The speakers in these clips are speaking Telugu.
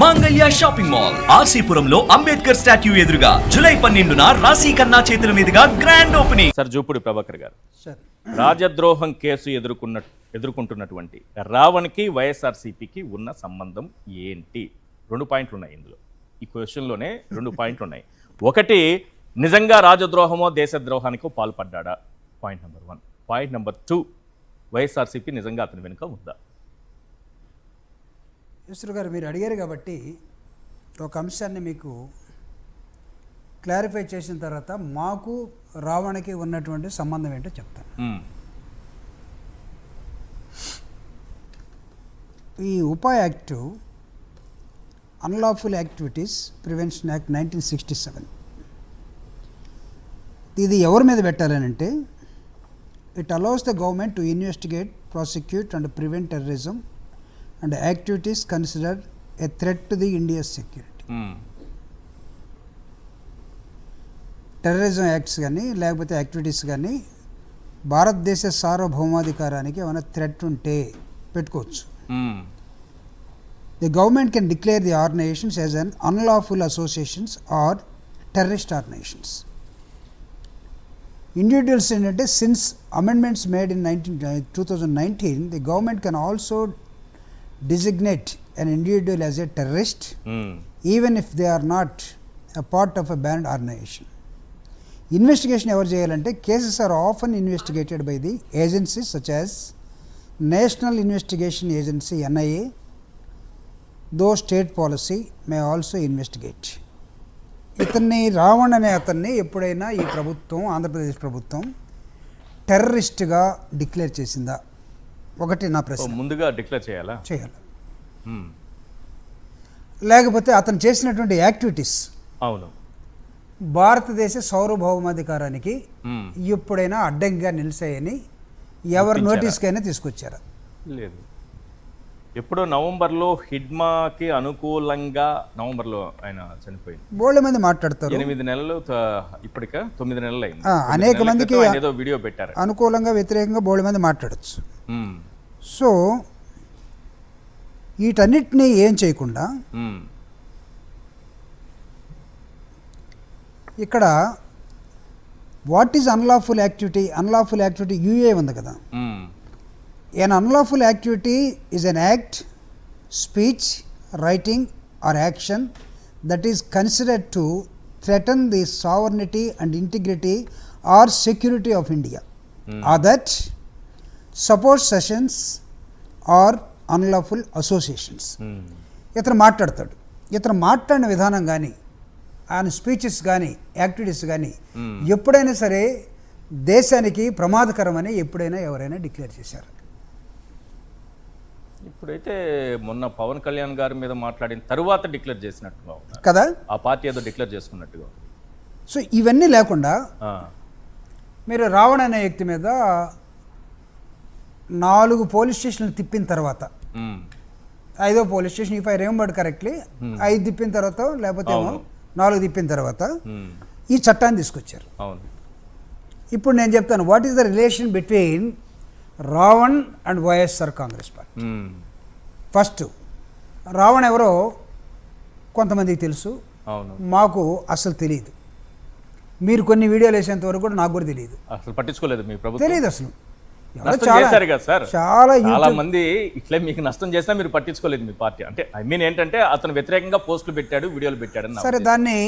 మాంగళ్య షాపింగ్ మాల్ ఆర్సీపురంలో అంబేద్కర్ స్టాట్యూ ఎదురుగా జూలై 12న రాశి ఖన్నా చేతుల మీదుగా grand opening. Sir Jupudi Prabhakar గారు, రాజద్రోహం కేసు ఎదుర్కొంటున్నటువంటి రావణ్కి వైఎస్ఆర్సీపీకి ఉన్న సంబంధం ఏంటి? 2 పాయింట్లు ఉన్నాయి ఇందులో. ఈ క్వశ్చన్లోనే 2 పాయింట్లు ఉన్నాయి. ఒకటి, నిజంగా రాజద్రోహమో దేశద్రోహానికో పాల్పడ్డా? Point number 1. Point number 2, YSRCP నిజంగా అతని వెనుక ఉందా? ఈశ్వర్ గారు, మీరు అడిగారు కాబట్టి ఒక అంశాన్ని మీకు క్లారిఫై చేసిన తర్వాత మాకు రావణ్కి ఉన్నటువంటి సంబంధం ఏంటో చెప్తాను. ఈ UAPA act unlawful activities prevention act 1967, ఇది ఎవరి మీద పెట్టాలనంటే, it allows the government to investigate, prosecute and prevent terrorism and activities considered a threat to the India's security. Terrorism acts కానీ లేకపోతే యాక్టివిటీస్ కానీ భారతదేశ సార్వభౌమాధికారానికి ఏమైనా థ్రెట్ ఉంటే పెట్టుకోవచ్చు. The government can declare the organisations as an unlawful associations or terrorist organisations. Individuals ఏంటంటే, since amendments made in 2019, the government can also designate an individual as a terrorist even if they are not a part of a banned organization. Investigation ever cheyalante, cases are often investigated by the agencies such as National Investigation Agency NIA, though state policy may also investigate. ఇతన్ని రావణ్ అనే అతన్ని ఎప్పుడైనా ఈ ప్రభుత్వం, ఆంధ్రప్రదేశ్ ప్రభుత్వం టెర్రరిస్ట్గా డిక్లేర్ చేసిందా? ఒకటి నా ప్రశ్న. ముందుగా డిక్లేర్ చేయాలి. లేకపోతే అతను చేసినటువంటి యాక్టివిటీస్ అవును భారతదేశ సార్వభౌమాధికారానికి ఎప్పుడైనా అడ్డంగా నిలిచాయని ఎవరి నోటీస్కైనా తీసుకొచ్చారా? లేదు. ఎప్పుడో నవంబర్లో హిడ్మాకి అనుకూలంగా నవంబర్లో ఆయన చనిపోయింది. బోల్డ్ మంది మాట్లాడతారు. 8 నెలలు, ఇప్పటిక 9 నెలలు అయింది. అనేక మందికి ఏదో వీడియో పెట్టారు, అనుకూలంగా వ్యతిరేకంగా బోల్డ్ మంది మాట్లాడచ్చు. సో వీటన్నిటినీ ఏం చేయకుండా ఇక్కడ what is unlawful activity? Unlawful activity UA ఉంది కదా. An unlawful activity is an act, speech, writing or action that is considered to threaten the sovereignty and integrity or security of India, or that supports sessions or unlawful associations. ఇతను మాట్లాడతాడు. ఇతను మాట్లాడిన విధానం కానీ, ఆయన స్పీచెస్ కానీ, యాక్టివిటీస్ కానీ ఎప్పుడైనా సరే దేశానికి ప్రమాదకరమని ఎప్పుడైనా ఎవరైనా డిక్లేర్ చేశారు? ఇప్పుడైతే మొన్న పవన్ కళ్యాణ్ గారి మీద మాట్లాడిన తరువాత డిక్లేర్ చేసినట్టుగా కదా, ఆ పార్టీ ఏదో డిక్లేర్ చేసుకున్నట్టుగా. సో ఇవన్నీ లేకుండా మీరు రావణ్ అనే వ్యక్తి మీద 4 పోలీస్ స్టేషన్లు తిప్పిన తర్వాత, 5వ police station, if I remembered correctly, 5 తిప్పిన తర్వాత లేకపోతే 4 తిప్పిన తర్వాత ఈ చట్టాన్ని తీసుకొచ్చారు. ఇప్పుడు నేను చెప్తాను, what is the relation between Ravan and YSR Congress Party. First, Ravan ఎవరో కొంతమందికి తెలుసు, మాకు అసలు తెలియదు. మీరు కొన్ని వీడియోలు వేసేంత వరకు కూడా నాకు కూడా తెలియదు, అసలు పట్టించుకోలేదు. మీ ప్రభుత్వం తెలియదు అసలు. చాలా మంది ఇట్లా మీకు నష్టం చేసినా మీరు పట్టించుకోలేదు మీ పార్టీ. అంటే ఐ మీన్ ఏంటంటే, అతను వ్యతిరేకంగా పోస్టులు పెట్టాడు, వీడియోలు పెట్టాడు. సరే, దాన్ని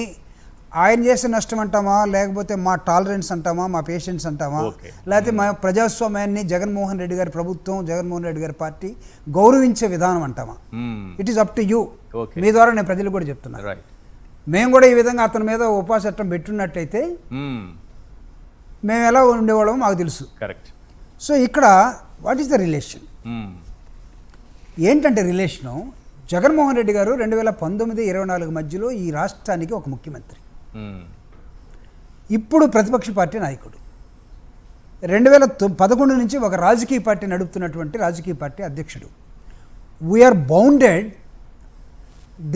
ఆయన చేసే నష్టం అంటామా, లేకపోతే మా టాలరెన్స్ అంటామా, మా పేషెన్స్ అంటామా, లేకపోతే మా ప్రజాస్వామ్యాన్ని జగన్మోహన్ రెడ్డి గారి ప్రభుత్వం, జగన్మోహన్ రెడ్డి గారి పార్టీ గౌరవించే విధానం అంటామా? It is up to you. మీ ద్వారా నేను ప్రజలు కూడా చెప్తున్నా, మేము కూడా ఈ విధంగా అతని మీద ఉపా చట్టం పెట్టున్నట్టయితే మేము ఎలా ఉండేవాళ్ళమో మాకు తెలుసు. కరెక్ట్. సో ఇక్కడ వాట్ ఈస్ ద రిలేషన్? ఏంటంటే రిలేషను, జగన్మోహన్ రెడ్డి గారు 2019-24 మధ్యలో ఈ రాష్ట్రానికి ఒక ముఖ్యమంత్రి, ఇప్పుడు ప్రతిపక్ష పార్టీ నాయకుడు, 2011 నుంచి ఒక రాజకీయ పార్టీ నడుపుతున్నటువంటి రాజకీయ పార్టీ అధ్యక్షుడు. We are bounded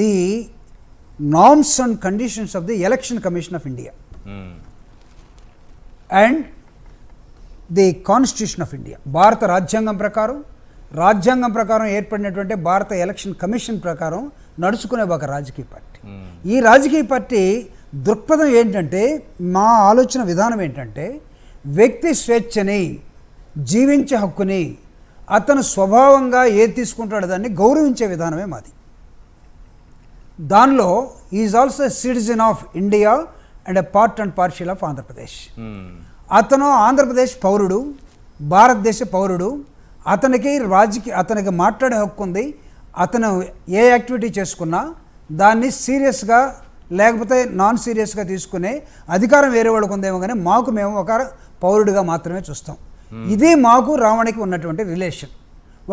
the norms and conditions of the election commission of India and the constitution of India. భారత రాజ్యాంగం ప్రకారం, రాజ్యాంగం ప్రకారం ఏర్పడినటువంటి భారత ఎలక్షన్ కమిషన్ ప్రకారం నడుచుకునే ఒక రాజకీయ పార్టీ. ఈ రాజకీయ పార్టీ దృక్పథం ఏంటంటే, మా ఆలోచన విధానం ఏంటంటే, వ్యక్తి స్వేచ్ఛని, జీవించే హక్కుని అతను స్వభావంగా ఏది తీసుకుంటాడో దాన్ని గౌరవించే విధానమే మాది. దానిలో is also citizen of India and a part and partial of Andhra Pradesh. అతను ఆంధ్రప్రదేశ్ పౌరుడు, భారతదేశ పౌరుడు. అతనికి మాట్లాడే హక్కు ఉంది. అతను ఏ యాక్టివిటీ చేసుకున్నా దాన్ని సీరియస్గా లేకపోతే నాన్ సీరియస్గా తీసుకునే అధికారం వేరే వాళ్ళకు ఉందేమో, కానీ మేము ఒక పౌరుడిగా మాత్రమే చూస్తాం. ఇది మాకు రావణికి ఉన్నటువంటి రిలేషన్.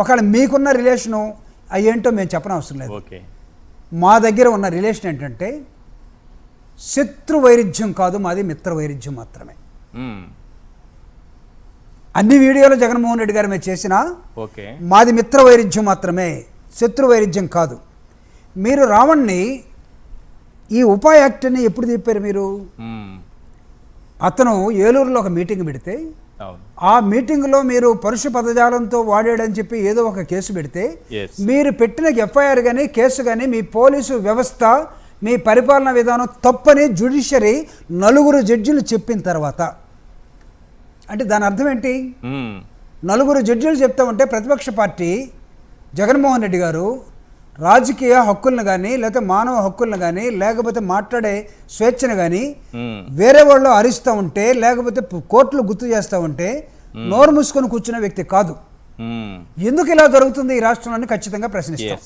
ఒకవేళ మీకున్న రిలేషను అయ్యేంటో మేము చెప్పనవసరం లేదు. మా దగ్గర ఉన్న రిలేషన్ ఏంటంటే శత్రు వైరుధ్యం కాదు, మాది మిత్ర వైరుధ్యం మాత్రమే. అన్ని వీడియోలు జగన్మోహన్ రెడ్డి గారి మీద చేసినా మాది మిత్ర వైరుధ్యం మాత్రమే, శత్రు వైరుధ్యం కాదు. మీరు రావణ్ణి ఈ ఉపా యాక్ట్ని ఎప్పుడు తిప్పారు మీరు? అతను ఏలూరులో ఒక మీటింగ్ పెడితే ఆ మీటింగ్లో మీరు పరుష పదజాలంతో వాడాడని చెప్పి ఏదో ఒక కేసు పెడితే, మీరు పెట్టిన ఎఫ్ఐఆర్ కానీ కేసు కానీ మీ పోలీసు వ్యవస్థ, మీ పరిపాలనా విధానం తప్పని జ్యుడిషియరీ 4 జడ్జిలు చెప్పిన తర్వాత, అంటే దాని అర్థం ఏంటి? 4 జడ్జిలు చెప్తామంటే ప్రతిపక్ష పార్టీ జగన్మోహన్ రెడ్డి గారు రాజకీయ హక్కులను కానీ, లేకపోతే మానవ హక్కులను కానీ, లేకపోతే మాట్లాడే స్వేచ్ఛను కానీ వేరే వాళ్ళు హరిస్తూ ఉంటే, లేకపోతే కోర్టులు గుర్తు చేస్తూ ఉంటే నోరు మూసుకొని కూర్చున్న వ్యక్తి కాదు. ఎందుకు ఇలా జరుగుతుంది ఈ రాష్ట్రంలోని ఖచ్చితంగా ప్రశ్నిస్తాం.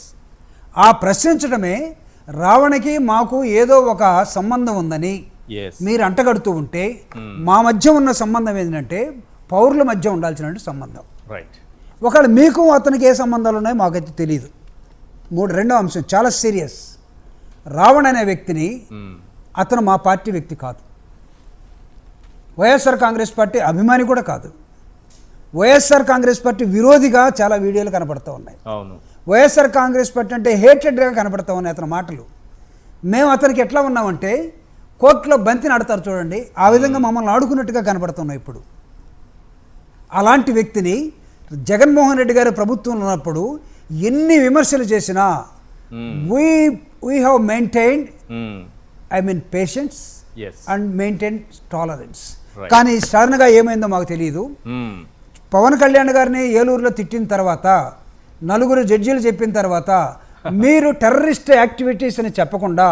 ఆ ప్రశ్నించడమే రావణకి మాకు ఏదో ఒక సంబంధం ఉందని మీరు అంటగడుతూ ఉంటే, మా మధ్య ఉన్న సంబంధం ఏంటంటే పౌరుల మధ్య ఉండాల్సిన సంబంధం. ఒకవేళ మీకు అతనికి ఏ సంబంధాలు ఉన్నాయో మాకైతే తెలియదు. రెండో అంశం చాలా సీరియస్. రావణ్ అనే వ్యక్తిని, అతను మా పార్టీ వ్యక్తి కాదు, వైఎస్ఆర్ కాంగ్రెస్ పార్టీ అభిమాని కూడా కాదు. వైఎస్ఆర్ కాంగ్రెస్ పార్టీ విరోధిగా చాలా వీడియోలు కనపడుతూ ఉన్నాయి. వైఎస్ఆర్ కాంగ్రెస్ పార్టీ అంటే హేటెడ్గా కనపడుతూ ఉన్నాయి అతని మాటలు. మేము అతనికి ఎట్లా ఉన్నామంటే కోర్టులో బంతిని ఆడతారు చూడండి, ఆ విధంగా మమ్మల్ని ఆడుకున్నట్టుగా కనపడుతున్నాం ఇప్పుడు. అలాంటి వ్యక్తిని జగన్మోహన్ రెడ్డి గారి ప్రభుత్వంలో ఉన్నప్పుడు ఎన్ని విమర్శలు చేసినా we have maintained patience and maintained tolerance. కానీ సడన్గా ఏమైందో మాకు తెలియదు. పవన్ కళ్యాణ్ గారిని ఏలూరులో తిట్టిన తర్వాత, 4 జడ్జీలు చెప్పిన తర్వాత, మీరు టెర్రరిస్ట్ యాక్టివిటీస్ అని చెప్పకుండా,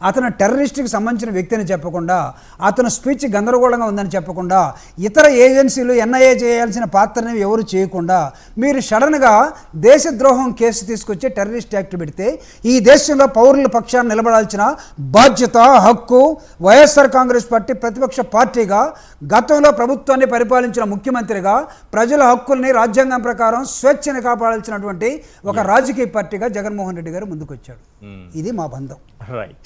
అతను టెర్రరిస్ట్కి సంబంధించిన వ్యక్తి అని చెప్పకుండా, అతను స్పీచ్ గందరగోళంగా ఉందని చెప్పకుండా, ఇతర ఏజెన్సీలు ఎన్ఐఏ చేయాల్సిన పాత్రని ఎవరు చేయకుండా మీరు సడన్గా దేశద్రోహం కేసు తీసుకొచ్చి టెర్రరిస్ట్ యాక్ట్ పెడితే, ఈ దేశంలో పౌరుల పక్షాన్ని నిలబడాల్సిన బాధ్యత, హక్కు వైఎస్ఆర్ కాంగ్రెస్ పార్టీ ప్రతిపక్ష పార్టీగా, గతంలో ప్రభుత్వాన్ని పరిపాలించిన ముఖ్యమంత్రిగా, ప్రజల హక్కుల్ని రాజ్యాంగం ప్రకారం స్వేచ్ఛని కాపాడాల్సినటువంటి ఒక రాజకీయ పార్టీగా జగన్మోహన్ రెడ్డి గారు ముందుకు వచ్చాడు. ఇది మా బంధం. రైట్.